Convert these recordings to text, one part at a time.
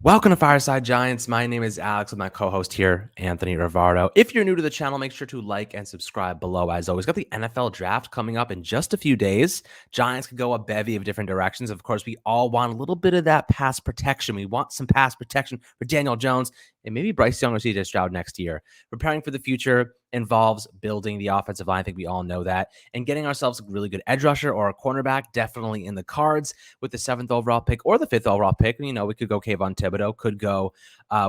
Welcome to Fireside Giants. My name is Alex with my co-host here, Anthony Rivardo. If you're new to the channel, make sure to like and subscribe below. As always, got the NFL draft coming up in just a few days. Giants could go a bevy of different directions. Of course, we all want a little bit of that pass protection. We want some pass protection for Daniel Jones and maybe Bryce Young or CJ Stroud next year. Preparing for the future involves building the offensive line. I think we all know that. And getting ourselves a really good edge rusher or a cornerback, definitely in the cards with the 7th overall pick or the 5th overall pick. You know, we could go Kayvon Thibodeau, could go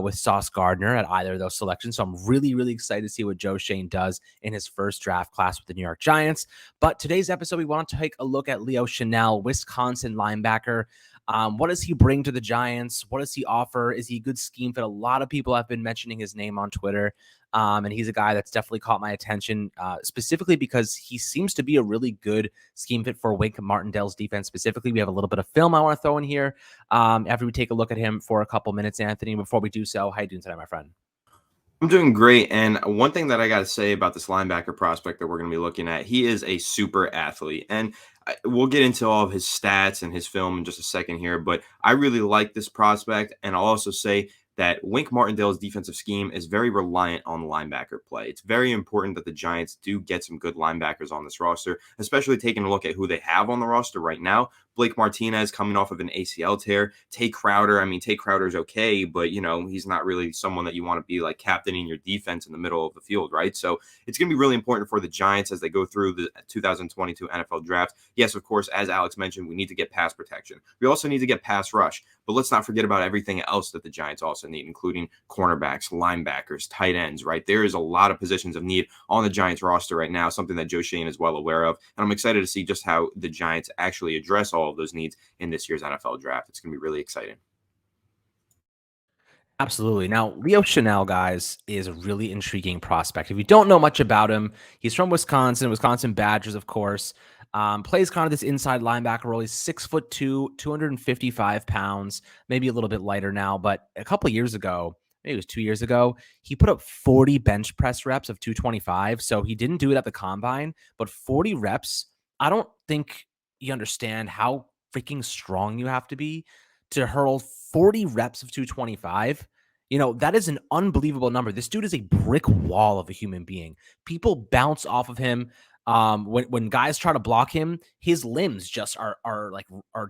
with Sauce Gardner at either of those selections. So I'm really, really excited to see what Joe Schoen does in his first draft class with the New York Giants. But today's episode, we want to take a look at Leo Chenal, Wisconsin linebacker. What does he bring to the Giants? What does he offer? Is he a good scheme fit? A lot of people have been mentioning his name on Twitter. And he's a guy that's definitely caught my attention, specifically because he seems to be a really good scheme fit for Wink Martindale's defense. Specifically, we have a little bit of film I want to throw in here after we take a look at him for a couple minutes, Anthony. Before we do so, how you doing today, my friend? I'm doing great. And one thing that I got to say about this linebacker prospect that we're going to be looking at, he is a super athlete. And we'll get into all of his stats and his film in just a second here. But I really like this prospect. And I'll also say that Wink Martindale's defensive scheme is very reliant on linebacker play. It's very important that the Giants do get some good linebackers on this roster, especially taking a look at who they have on the roster right now. Blake Martinez coming off of an ACL tear. Tate Crowder, Tate Crowder's okay, but, he's not really someone that you want to be like captaining your defense in the middle of the field, right? So it's going to be really important for the Giants as they go through the 2022 NFL draft. Yes, of course, as Alex mentioned, we need to get pass protection. We also need to get pass rush, but let's not forget about everything else that the Giants also need, including cornerbacks, linebackers, tight ends, right? There is a lot of positions of need on the Giants roster right now, something that Joe Schoen is well aware of. And I'm excited to see just how the Giants actually address all of those needs in this year's NFL draft. It's going to be really exciting. Absolutely. Now, Leo Chenal, guys, is a really intriguing prospect. If you don't know much about him, he's from Wisconsin Badgers, of course. Plays kind of this inside linebacker role. He's 6'2", 255 pounds, maybe a little bit lighter now. But a couple of years ago, maybe it was 2 years ago, he put up 40 bench press reps of 225. So he didn't do it at the combine, but 40 reps. I don't think you understand how freaking strong you have to be to hurl 40 reps of 225. That is an unbelievable number. This dude is a brick wall of a human being. People bounce off of him. When guys try to block him, his limbs just are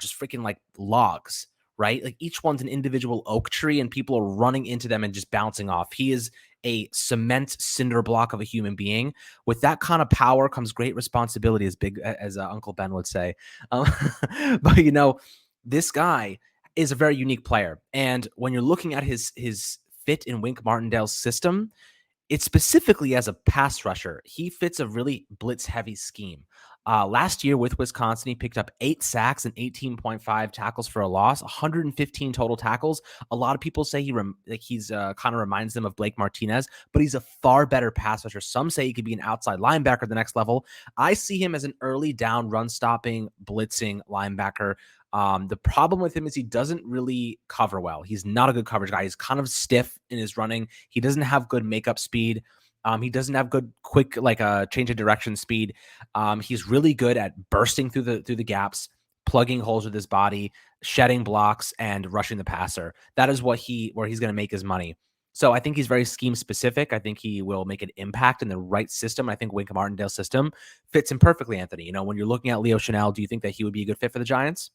just freaking like logs, right? Like each one's an individual oak tree, and people are running into them and just bouncing off. He is a cement cinder block of a human being. With that kind of power comes great responsibility, as Uncle Ben would say. But this guy is a very unique player. And when you're looking at his fit in Wink Martindale's system, it's specifically as a pass rusher. He fits a really blitz-heavy scheme. Last year with Wisconsin, he picked up 8 sacks and 18.5 tackles for a loss, 115 total tackles. A lot of people say he's kind of reminds them of Blake Martinez, but he's a far better pass rusher. Some say he could be an outside linebacker at the next level. I see him as an early down, run-stopping, blitzing linebacker. The problem with him is he doesn't really cover well. He's not a good coverage guy. He's kind of stiff in his running. He doesn't have good makeup speed. He doesn't have good quick change of direction speed. He's really good at bursting through the gaps, plugging holes with his body, shedding blocks, and rushing the passer. That is where he's going to make his money. So I think he's very scheme specific. I think he will make an impact in the right system. I think Wink Martindale's system fits him perfectly, Anthony. When you're looking at Leo Chenal, do you think that he would be a good fit for the Giants?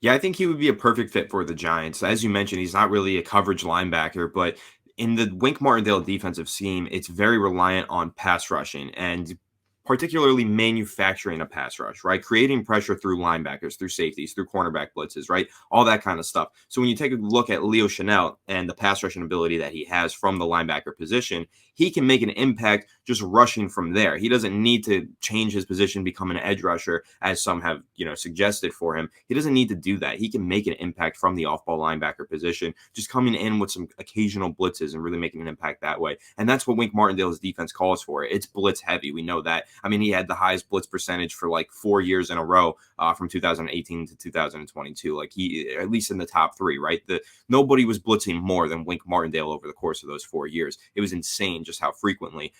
Yeah, I think he would be a perfect fit for the Giants. As you mentioned, he's not really a coverage linebacker, but in the Wink Martindale defensive scheme, it's very reliant on pass rushing and particularly manufacturing a pass rush, right? Creating pressure through linebackers, through safeties, through cornerback blitzes, right? All that kind of stuff. So when you take a look at Leo Chenal and the pass rushing ability that he has from the linebacker position, he can make an impact just rushing from there. He doesn't need to change his position, become an edge rusher, as some have, suggested for him. He doesn't need to do that. He can make an impact from the off-ball linebacker position, just coming in with some occasional blitzes and really making an impact that way. And that's what Wink Martindale's defense calls for. It's blitz heavy. We know that. He had the highest blitz percentage for like 4 years in a row from 2018 to 2022. Like he, at least in the top 3, right? Nobody was blitzing more than Wink Martindale over the course of those 4 years. It was insane just how frequently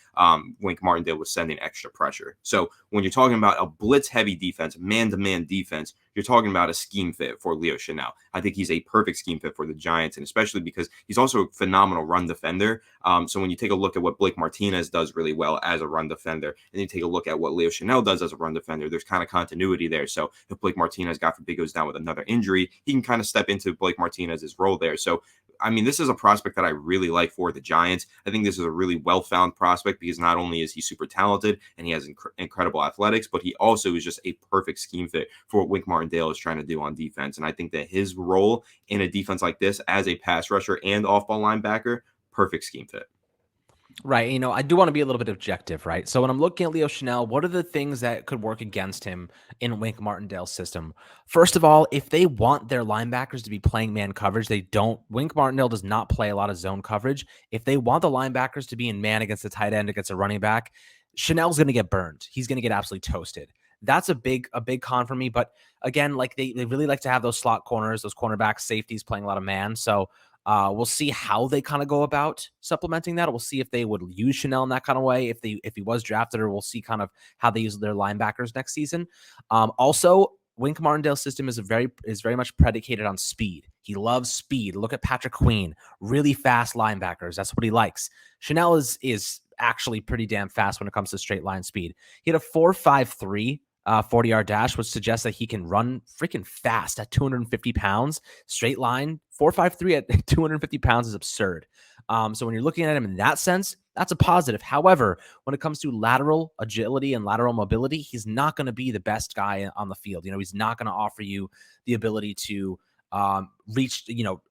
Wink Martindale was sending extra pressure. So when you're talking about a blitz heavy defense, man-to-man defense, you're talking about a scheme fit for Leo Chenal. I think he's a perfect scheme fit for the Giants, and especially because he's also a phenomenal run defender. So when you take a look at what Blake Martinez does really well as a run defender, and then you take a look at what Leo Chenal does as a run defender, there's kind of continuity there. So if Blake Martinez, God forbid, goes down with another injury, he can kind of step into Blake Martinez's role there. So I mean, this is a prospect that I really like for the Giants. I think this is a really well-found prospect because not only is he super talented and he has incredible athletics, but he also is just a perfect scheme fit for what Wink Martindale is trying to do on defense. And I think that his role in a defense like this as a pass rusher and off-ball linebacker, perfect scheme fit. Right. I do want to be a little bit objective, right? So when I'm looking at Leo Chenal, what are the things that could work against him in Wink Martindale's system? First of all, if they want their linebackers to be playing man coverage, they don't. Wink Martindale does not play a lot of zone coverage. If they want the linebackers to be in man against the tight end, against a running back, Chanel's going to get burned. He's going to get absolutely toasted. That's a big con for me. But again, like they really like to have those slot corners, those cornerbacks, safeties playing a lot of man. So we'll see how they kind of go about supplementing that. We'll see if they would use Chenal in that kind of way, if he was drafted, or we'll see kind of how they use their linebackers next season. Also, Wink Martindale's system is very much predicated on speed. He loves speed. Look at Patrick Queen, really fast linebackers. That's what he likes. Chenal is actually pretty damn fast when it comes to straight line speed. He had a 4.53 40-yard dash, which suggests that he can run freaking fast at 250 pounds. Straight line, 4.53 at 250 pounds is absurd. So when you're looking at him in that sense, that's a positive. However, when it comes to lateral agility and lateral mobility, he's not going to be the best guy on the field. He's not going to offer you the ability to reach,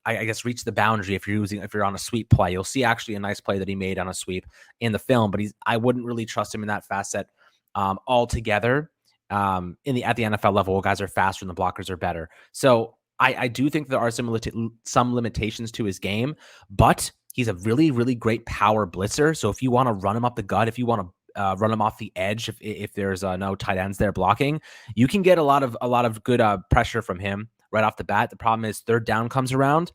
I guess reach the boundary if you're on a sweep play. You'll see actually a nice play that he made on a sweep in the film, but I wouldn't really trust him in that facet altogether. At the NFL level, guys are faster and the blockers are better. So I do think there are some limitations to his game, but he's a really, really great power blitzer. So if you want to run him up the gut, if you want to run him off the edge, if there's no tight ends there blocking, you can get a lot of good pressure from him right off the bat. The problem is third down comes around.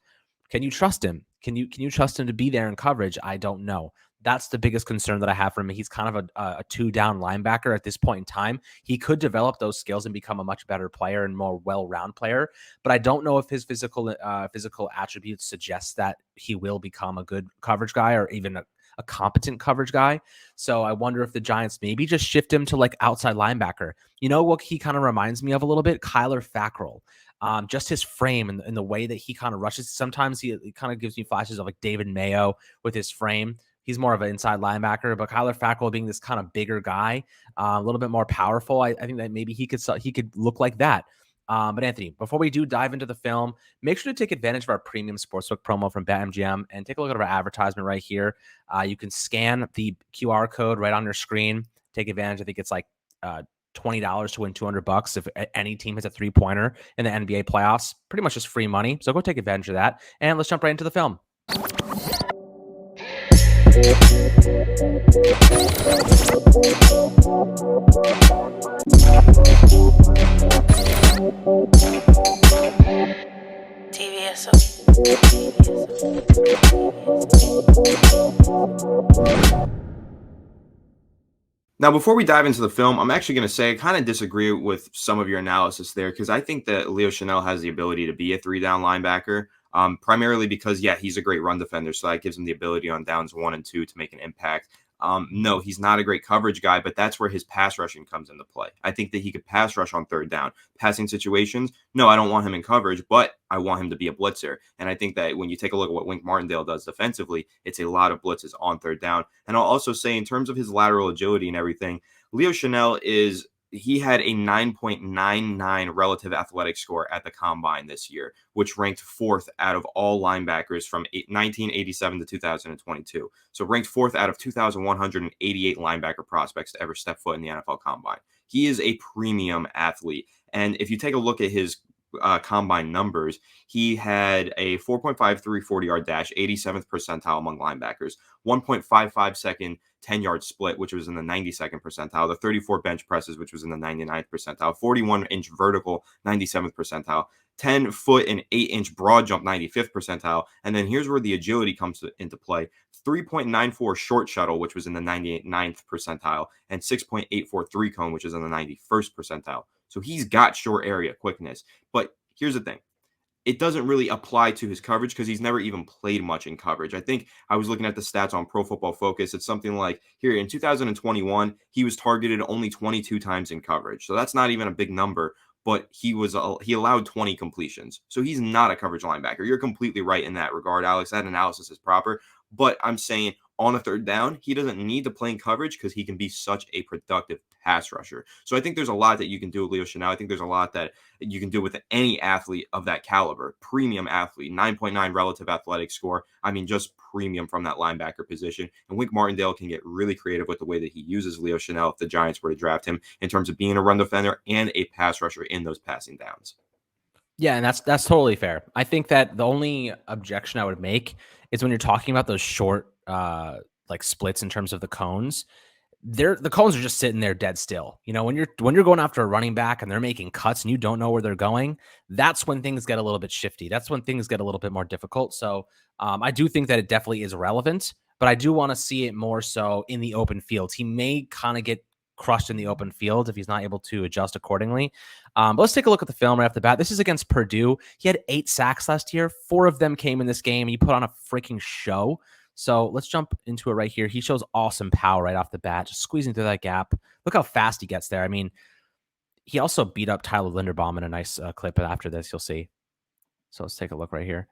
Can you trust him? Can you trust him to be there in coverage? I don't know. That's the biggest concern that I have for him. He's kind of a two-down linebacker at this point in time. He could develop those skills and become a much better player and more well-round player, but I don't know if his physical attributes suggest that he will become a good coverage guy or even a competent coverage guy. So I wonder if the Giants maybe just shift him to like outside linebacker. You know what he kind of reminds me of a little bit? Kyler Fackrell. Just his frame and the way that he kind of rushes. Sometimes he kind of gives me flashes of like David Mayo with his frame. He's more of an inside linebacker, but Kyler Fackrell being this kind of bigger guy, a little bit more powerful, I think that maybe he could look like that. But Anthony, before we do dive into the film, make sure to take advantage of our premium sportsbook promo from BetMGM and take a look at our advertisement right here. You can scan the QR code right on your screen. Take advantage. I think it's like $20 to win $200 if any team hits a 3-pointer in the NBA playoffs. Pretty much just free money. So go take advantage of that. And let's jump right into the film. Now, before we dive into the film, I'm actually going to say I kind of disagree with some of your analysis there because I think that Leo Chenal has the ability to be a 3-down linebacker, primarily because, he's a great run defender, so that gives him the ability on downs 1 and 2 to make an impact. No, he's not a great coverage guy, but that's where his pass rushing comes into play. I think that he could pass rush on third down. Passing situations, no, I don't want him in coverage, but I want him to be a blitzer. And I think that when you take a look at what Wink Martindale does defensively, it's a lot of blitzes on third down. And I'll also say in terms of his lateral agility and everything, Leo Chenal he had a 9.99 relative athletic score at the combine this year, which ranked 4th out of all linebackers from 1987 to 2022. So ranked 4th out of 2,188 linebacker prospects to ever step foot in the NFL combine. He is a premium athlete. And if you take a look at his combine numbers, he had a 4.53 40-yard dash, 87th percentile among linebackers, 1.55 second 10-yard split, which was in the 92nd percentile, the 34 bench presses, which was in the 99th percentile, 41-inch vertical, 97th percentile, 10-foot and 8-inch broad jump, 95th percentile. And then here's where the agility comes into play. 3.94 short shuttle, which was in the 99th percentile, and 6.84 3-cone, which is in the 91st percentile. So he's got short area quickness. But here's the thing, it doesn't really apply to his coverage because he's never even played much in coverage. I think I was looking at the stats on Pro Football Focus. It's something like here in 2021, he was targeted only 22 times in coverage. So that's not even a big number, but he allowed 20 completions. So he's not a coverage linebacker. You're completely right in that regard, Alex. That analysis is proper. But I'm saying on a third down, he doesn't need to play in coverage because he can be such a productive pass rusher. So I think there's a lot that you can do with Leo Chenal. I think there's a lot that you can do with any athlete of that caliber. Premium athlete, 9.9 relative athletic score. I mean, just premium from that linebacker position. And Wink Martindale can get really creative with the way that he uses Leo Chenal if the Giants were to draft him in terms of being a run defender and a pass rusher in those passing downs. Yeah, and that's totally fair. I think that the only objection I would make is when you're talking about those short like splits in terms of the cones. The cones are just sitting there dead still. You know, when you're going after a running back and they're making cuts and you don't know where they're going, that's when things get a little bit shifty. That's when things get a little bit more difficult. So I do think that it definitely is relevant, but I do want to see it more so in the open field. He may kind of get crushed in the open field if he's not able to adjust accordingly. But let's take a look at the film right off the bat. This is against Purdue. He had 8 sacks last year. 4 of them came in this game. He put on a freaking show. So let's jump into it right here. He shows awesome power right off the bat, just squeezing through that gap. Look how fast he gets there. I mean, he also beat up Tyler Linderbaum in a nice clip after this, you'll see. So let's take a look right here.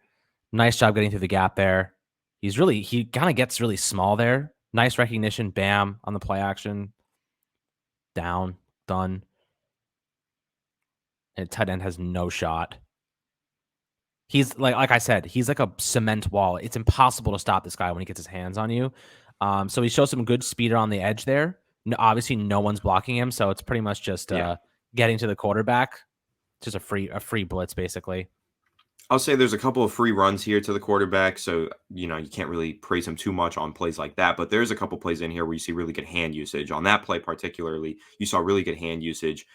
Nice job getting through the gap there. He kind of gets really small there. Nice recognition. Bam, on the play action. Down, done. And tight end has no shot. He's like I said, he's like a cement wall. It's impossible to stop this guy when he gets his hands on you. So he shows some good speed on the edge there. No, obviously, no one's blocking him, so it's pretty much just getting to the quarterback. Just a free blitz, basically. I'll say there's a couple of free runs here to the quarterback, so you can't really praise him too much on plays like that. But there's a couple plays in here where you see really good hand usage. On that play particularly, you saw really good hand usage.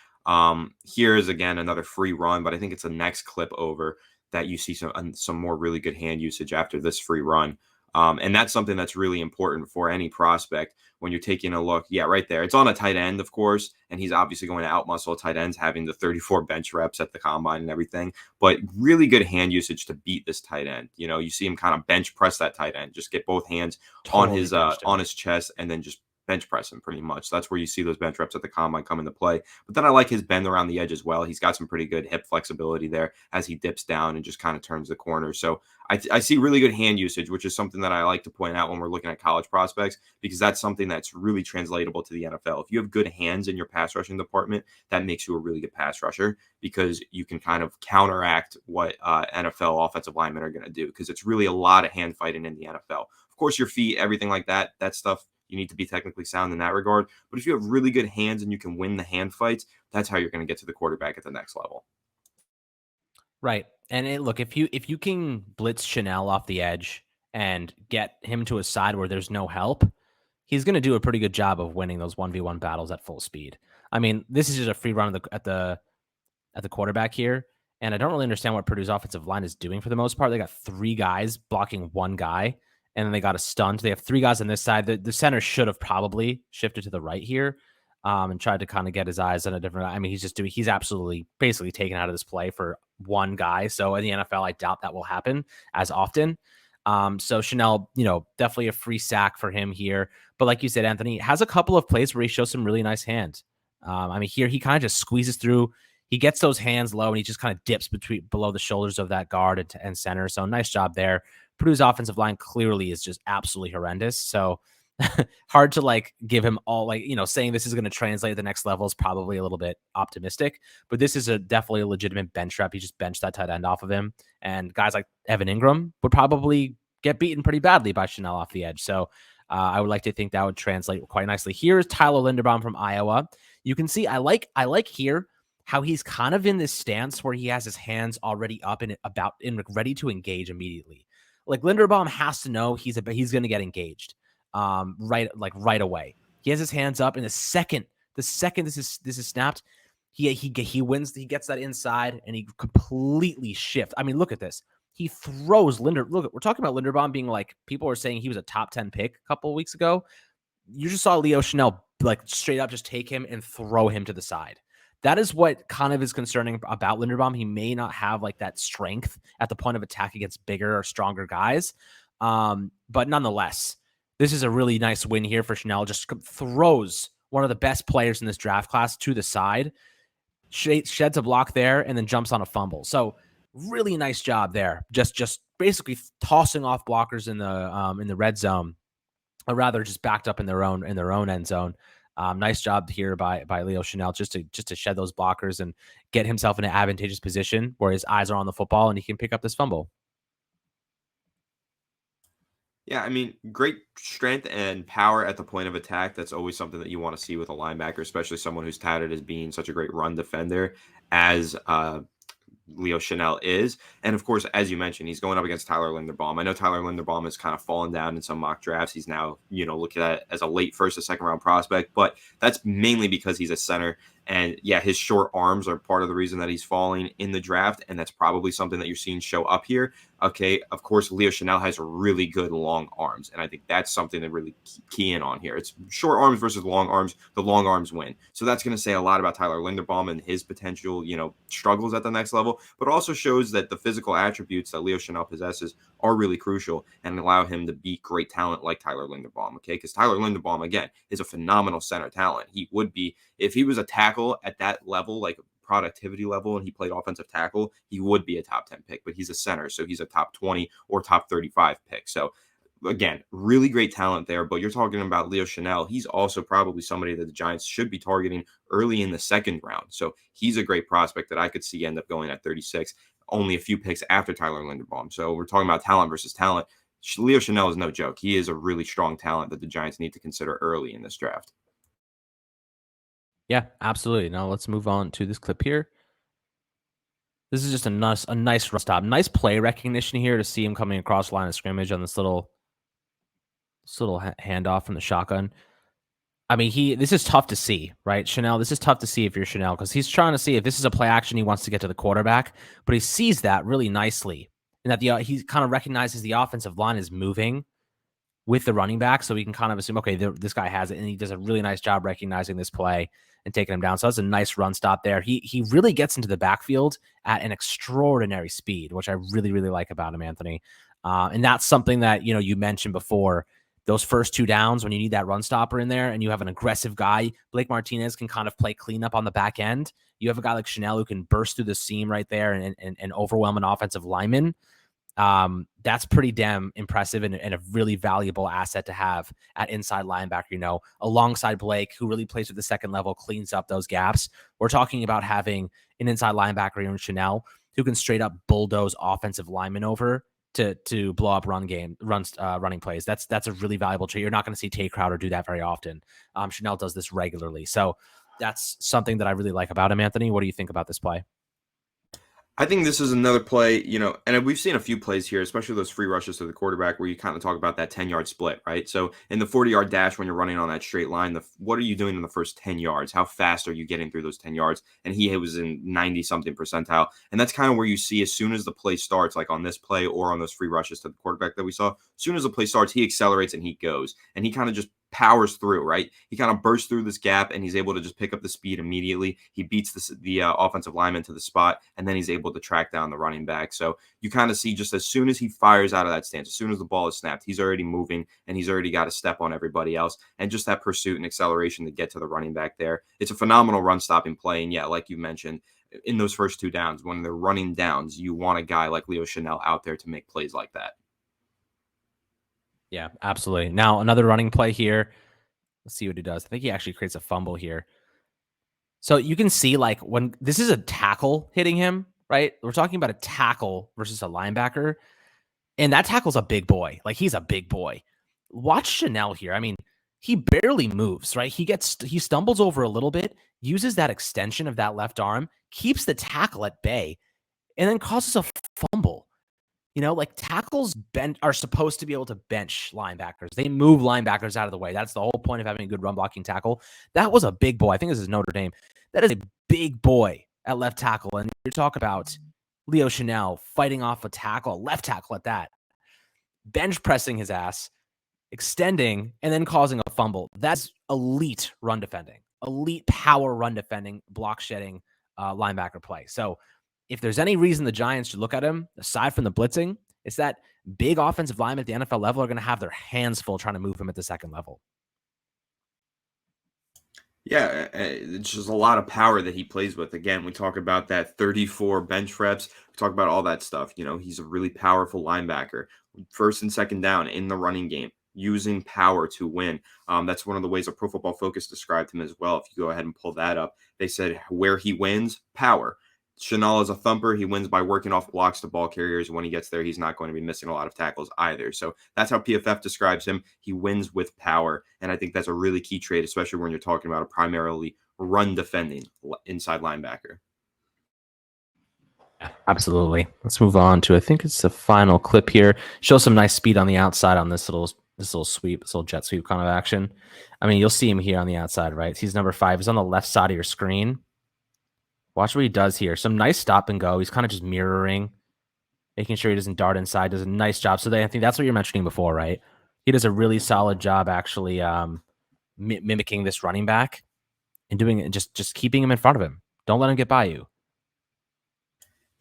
Here is again another free run, but I think it's the next clip over that you see some more really good hand usage after this free run. And that's something that's really important for any prospect when you're taking a look. Yeah, right there. It's on a tight end, of course, and he's obviously going to outmuscle tight ends, having the 34 bench reps at the combine and everything. But really good hand usage to beat this tight end. You see him kind of bench press that tight end, just get both hands totally on his chest, and then just bench press him pretty much. So that's where you see those bench reps at the combine come into play. But then I like his bend around the edge as well. He's got some pretty good hip flexibility there as he dips down and just kind of turns the corner. So I see really good hand usage, which is something that I like to point out when we're looking at college prospects, because that's something that's really translatable to the NFL. If you have good hands in your pass rushing department, that makes you a really good pass rusher, because you can kind of counteract what NFL offensive linemen are going to do, because it's really a lot of hand fighting in the NFL. Of course, your feet, everything like that stuff, you need to be technically sound in that regard. But if you have really good hands and you can win the hand fights, that's how you're going to get to the quarterback at the next level. Right. And look, if you can blitz Chenal off the edge and get him to a side where there's no help, he's going to do a pretty good job of winning those 1v1 battles at full speed. I mean, this is just a free run at the quarterback here, and I don't really understand what Purdue's offensive line is doing for the most part. They got 3 guys blocking 1 guy, and then they got a stunt. They have 3 guys on this side. The center should have probably shifted to the right here, and tried to kind of get his eyes on a different. I mean, he's absolutely basically taken out of this play for 1 guy. So in the NFL, I doubt that will happen as often. So Chenal, definitely a free sack for him here. But like you said, Anthony has a couple of plays where he shows some really nice hands. I mean, here he kind of just squeezes through. He gets those hands low and he just kind of dips below the shoulders of that guard and center. So nice job there. Purdue's offensive line clearly is just absolutely horrendous. So hard to give him all saying this is going to translate at the next level is probably a little bit optimistic, but this is definitely a legitimate bench rep. He just benched that tight end off of him, and guys like Evan Ingram would probably get beaten pretty badly by Chenal off the edge. So I would like to think that would translate quite nicely. Here's Tyler Linderbaum from Iowa. You can see I like here how he's kind of in this stance where he has his hands already up and ready to engage immediately. Like Linderbaum has to know he's going to get engaged right away. He has his hands up, and the second this is snapped, he wins. He gets that inside, and he completely shifts. I mean, look at this. He throws Look, we're talking about Linderbaum being people are saying he was a top 10 pick a couple of weeks ago. You just saw Leo Chenal straight up just take him and throw him to the side. That is what kind of is concerning about Linderbaum. He may not have like that strength at the point of attack against bigger or stronger guys. But nonetheless, this is a really nice win here for Chenal. Just throws one of the best players in this draft class to the side, sheds a block there, and then jumps on a fumble. So really nice job there. Just basically tossing off blockers in the red zone, or rather just backed up in their own end zone. Nice job here by Leo Chenal just to shed those blockers and get himself in an advantageous position where his eyes are on the football and he can pick up this fumble. Yeah, I mean, great strength and power at the point of attack. That's always something that you want to see with a linebacker, especially someone who's touted as being such a great run defender as Leo Chenal is. And of course, as you mentioned, he's going up against Tyler Linderbaum. I know Tyler Linderbaum has kind of fallen down in some mock drafts. He's now, looked at as a late first or second round prospect, but that's mainly because he's a center. And yeah, his short arms are part of the reason that he's falling in the draft. And that's probably something that you're seeing show up here. Okay. Of course, Leo Chenal has really good long arms. And I think that's something to really key in on here. It's short arms versus long arms. The long arms win. So that's going to say a lot about Tyler Linderbaum and his potential, struggles at the next level, but also shows that the physical attributes that Leo Chenal possesses are really crucial and allow him to beat great talent like Tyler Linderbaum. Okay. Because Tyler Linderbaum, again, is a phenomenal center talent. He would be, if he was a tackle at that level, like productivity level, and he played offensive tackle, he would be a top 10 pick, but he's a center. So he's a top 20 or top 35 pick. So again, really great talent there, but you're talking about Leo Chenal. He's also probably somebody that the Giants should be targeting early in the second round. So he's a great prospect that I could see end up going at 36, only a few picks after Tyler Linderbaum. So we're talking about talent versus talent. Leo Chenal is no joke. He is a really strong talent that the Giants need to consider early in this draft. Yeah, absolutely. Now let's move on to this clip here. This is just a nice run stop. Nice play recognition here to see him coming across the line of scrimmage on this little handoff from the shotgun. I mean, this is tough to see, right? Chenal, this is tough to see if you're Chenal, because he's trying to see if this is a play action, he wants to get to the quarterback, but he sees that really nicely. And that he kind of recognizes the offensive line is moving with the running back, so he can kind of assume, okay, this guy has it, and he does a really nice job recognizing this play and taking him down. So that's a nice run stop there. He really gets into the backfield at an extraordinary speed, which I really, really like about him, Anthony. And that's something that, you mentioned before, those first two downs when you need that run stopper in there and you have an aggressive guy. Blake Martinez can kind of play cleanup on the back end. You have a guy like Chenal who can burst through the seam right there and overwhelm an offensive lineman. That's pretty damn impressive and a really valuable asset to have at inside linebacker, alongside Blake, who really plays at the second level, cleans up those gaps. We're talking about having an inside linebacker in Chenal who can straight up bulldoze offensive linemen over to blow up running plays. That's a really valuable trait. You're not going to see Tay Crowder do that very often. Chenal does this regularly. So that's something that I really like about him, Anthony. What do you think about this play? I think this is another play, and we've seen a few plays here, especially those free rushes to the quarterback where you kind of talk about that 10-yard split, right? So in the 40-yard dash, when you're running on that straight line, what are you doing in the first 10 yards? How fast are you getting through those 10 yards? And he was in 90-something percentile. And that's kind of where you see as soon as the play starts, like on this play or on those free rushes to the quarterback that we saw, as soon as the play starts, he accelerates and he goes. And he kind of just powers through, right? He kind of bursts through this gap and he's able to just pick up the speed immediately. He beats the offensive lineman to the spot, and then he's able to track down the running back. So you kind of see just as soon as he fires out of that stance, as soon as the ball is snapped, he's already moving and he's already got a step on everybody else. And just that pursuit and acceleration to get to the running back there. It's a phenomenal run stopping play. And yeah, like you mentioned, in those first two downs, when they're running downs, you want a guy like Leo Chenal out there to make plays like that. Yeah, absolutely. Now, another running play here. Let's see what he does. I think he actually creates a fumble here. So you can see, like, when this is a tackle hitting him, right? We're talking about a tackle versus a linebacker. And that tackle's a big boy. Like, he's a big boy. Watch Chenal here. I mean, he barely moves, right? He stumbles over a little bit, uses that extension of that left arm, keeps the tackle at bay, and then causes a fumble. Like, tackles are supposed to be able to bench linebackers. They move linebackers out of the way. That's the whole point of having a good run blocking tackle. That was a big boy. I think this is Notre Dame. That is a big boy at left tackle. And you're talking about Leo Chenal fighting off a tackle, left tackle at that, bench pressing his ass, extending, and then causing a fumble. That's elite run defending. elite power run defending, block shedding linebacker play. So if there's any reason the Giants should look at him, aside from the blitzing, it's that big offensive linemen at the NFL level are going to have their hands full trying to move him at the second level. Yeah, it's just a lot of power that he plays with. Again, we talk about that 34 bench reps. We talk about all that stuff. He's a really powerful linebacker. First and second down in the running game, using power to win. That's one of the ways that Pro Football Focus described him as well. If you go ahead and pull that up, they said where he wins, power. Chenal is a thumper. He wins by working off blocks to ball carriers. When he gets there, he's not going to be missing a lot of tackles either. So that's how PFF describes him. He wins with power. And I think that's a really key trait, especially when you're talking about a primarily run defending inside linebacker. Absolutely. Let's move on to, I think it's the final clip here. Show some nice speed on the outside on this little sweep, this little jet sweep kind of action. I mean, you'll see him here on the outside, right? He's number 5. He's on the left side of your screen. Watch what he does here. Some nice stop and go. He's kind of just mirroring, making sure he doesn't dart inside. Does a nice job. So I think that's what you're mentioning before, right? He does a really solid job actually mimicking this running back and doing it, just keeping him in front of him. Don't let him get by you.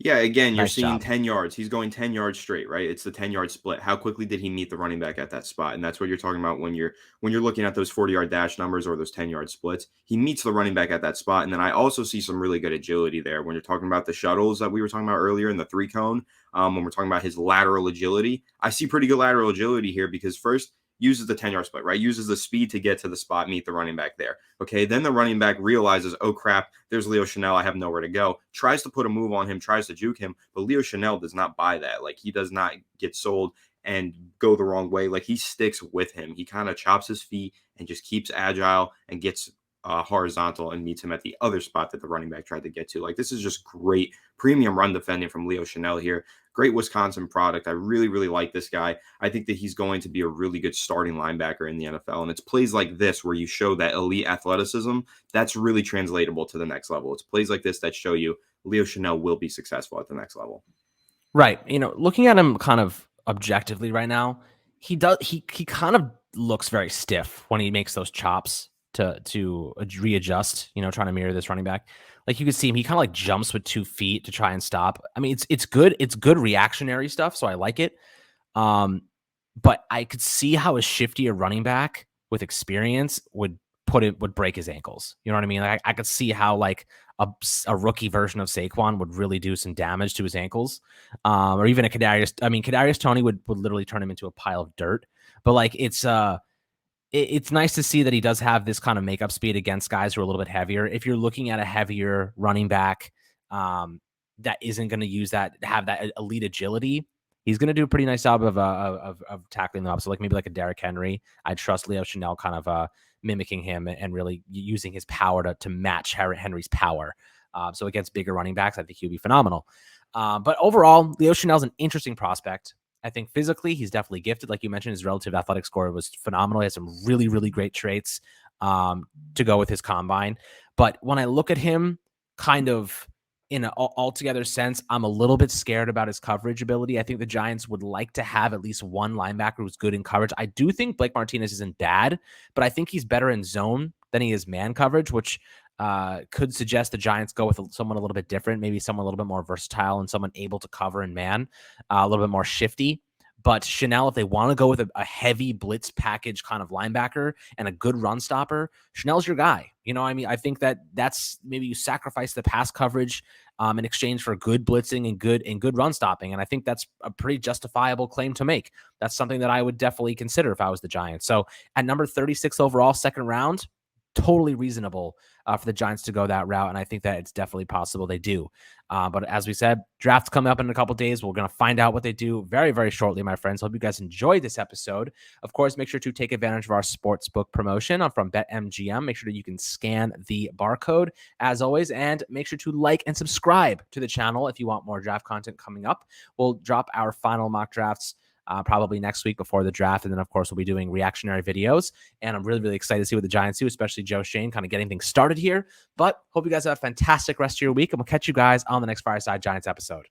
Yeah, again, you're Nice seeing job. 10 yards. He's going 10 yards straight, right? It's the 10-yard split. How quickly did he meet the running back at that spot? And that's what you're talking about when you're looking at those 40-yard dash numbers or those 10-yard splits. He meets the running back at that spot. And then I also see some really good agility there when you're talking about the shuttles that we were talking about earlier in the 3-cone. When we're talking about his lateral agility, I see pretty good lateral agility here because first, uses the 10-yard split, right? Uses the speed to get to the spot, meet the running back there. Okay, then the running back realizes, oh crap, there's Leo Chenal, I have nowhere to go. Tries to put a move on him, tries to juke him, but Leo Chenal does not buy that. Like, he does not get sold and go the wrong way. Like, he sticks with him. He kind of chops his feet and just keeps agile and gets horizontal and meets him at the other spot that the running back tried to get to. Like, this is just great premium run defending from Leo Chenal here. Great Wisconsin product. I really, really like this guy. I think that he's going to be a really good starting linebacker in the NFL. And it's plays like this where you show that elite athleticism that's really translatable to the next level. It's plays like this that show you Leo Chenal will be successful at the next level. Right. Looking at him kind of objectively right now, he kind of looks very stiff when he makes those chops to readjust, trying to mirror this running back. Like, you can see him, he kind of like jumps with 2 feet to try and stop. I mean, it's good. It's good reactionary stuff, so I like it. But I could see how a shiftier running back with experience would break his ankles. You know what I mean? Like, I could see how like a rookie version of Saquon would really do some damage to his ankles. Or even a Kadarius Toney would literally turn him into a pile of dirt. But like, it's nice to see that he does have this kind of makeup speed against guys who are a little bit heavier. If you're looking at a heavier running back that isn't going to have that elite agility, he's going to do a pretty nice job of tackling them up. So like maybe like a Derrick Henry, I trust Leo Chenal kind of mimicking him and really using his power to match Henry's power. So against bigger running backs, I think he'll be phenomenal. But overall, Leo Chenal is an interesting prospect. I think physically, he's definitely gifted. Like you mentioned, his relative athletic score was phenomenal. He has some really, really great traits to go with his combine. But when I look at him kind of in an altogether sense, I'm a little bit scared about his coverage ability. I think the Giants would like to have at least one linebacker who's good in coverage. I do think Blake Martinez isn't bad, but I think he's better in zone than he is man coverage, which could suggest the Giants go with someone a little bit different, maybe someone a little bit more versatile and someone able to cover in man, a little bit more shifty. But Chenal, if they want to go with a heavy blitz package kind of linebacker and a good run stopper, Chenal's your guy. I think that's maybe you sacrifice the pass coverage in exchange for good blitzing and good run stopping. And I think that's a pretty justifiable claim to make. That's something that I would definitely consider if I was the Giants. So at number 36 overall, second round, totally reasonable for the Giants to go that route. And I think that it's definitely possible they do. But as we said, draft's coming up in a couple of days. We're going to find out what they do very, very shortly, my friends. Hope you guys enjoyed this episode. Of course, make sure to take advantage of our sportsbook promotion from BetMGM. Make sure that you can scan the barcode as always, and make sure to like and subscribe to the channel if you want more draft content coming up. We'll drop our final mock drafts probably next week before the draft. And then, of course, we'll be doing reactionary videos. And I'm really, really excited to see what the Giants do, especially Joe Schoen kind of getting things started here. But hope you guys have a fantastic rest of your week, and we'll catch you guys on the next Fireside Giants episode.